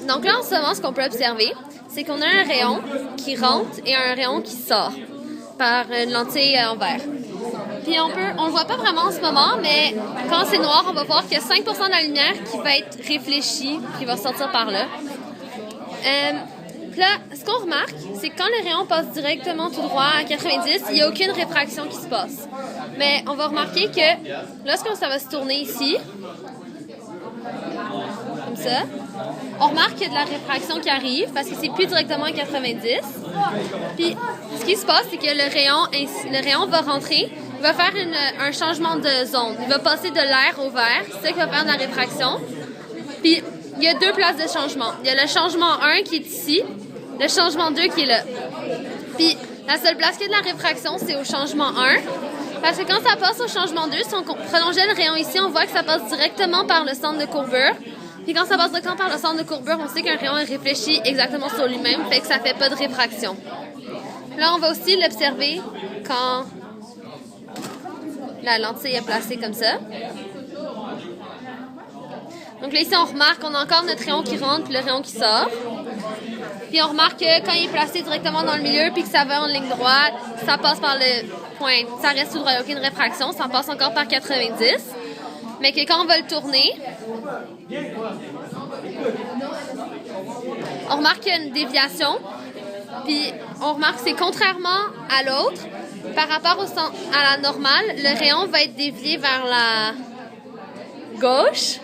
Donc là, en ce moment, ce qu'on peut observer, c'est qu'on a un rayon qui rentre et un rayon qui sort par une lentille en verre. Puis on le voit pas vraiment en ce moment, mais quand c'est noir, on va voir qu'il y a 5% de la lumière qui va être réfléchie, qui va sortir par là. Puis là, ce qu'on remarque, c'est que quand le rayon passe directement tout droit à 90, il n'y a aucune réfraction qui se passe. Mais on va remarquer que lorsque ça va se tourner ici, comme ça, on remarque qu'il y a de la réfraction qui arrive parce que c'est plus directement à 90. Puis ce qui se passe, c'est que le rayon va rentrer, il va faire un changement de zone. Il va passer de l'air au vert, c'est ça qui va faire de la réfraction. Puis il y a deux places de changement. Il y a le changement 1 qui est ici, le changement 2 qui est là. Puis la seule place qui a de la réfraction, c'est au changement 1. Parce que quand ça passe au changement 2, si on prolongeait le rayon ici, on voit que ça passe directement par le centre de courbure. Puis quand ça passe directement par le centre de courbure, on sait qu'un rayon est réfléchi exactement sur lui-même, fait que ça fait pas de réfraction. Là, on va aussi l'observer quand la lentille est placée comme ça. Donc là, ici, on remarque qu'on a encore notre rayon qui rentre puis le rayon qui sort. Puis on remarque que quand il est placé directement dans le milieu puis que ça va en ligne droite, ça passe par le point. Ça reste tout droit, il n'y a aucune réfraction, ça passe encore par 90. Mais que quand on va le tourner, on remarque qu'il y a une déviation. Puis on remarque que c'est contrairement à l'autre, par rapport à la normale, le rayon va être dévié vers la gauche.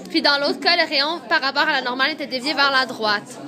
Puis dans l'autre cas, le rayon par rapport à la normale était dévié vers la droite.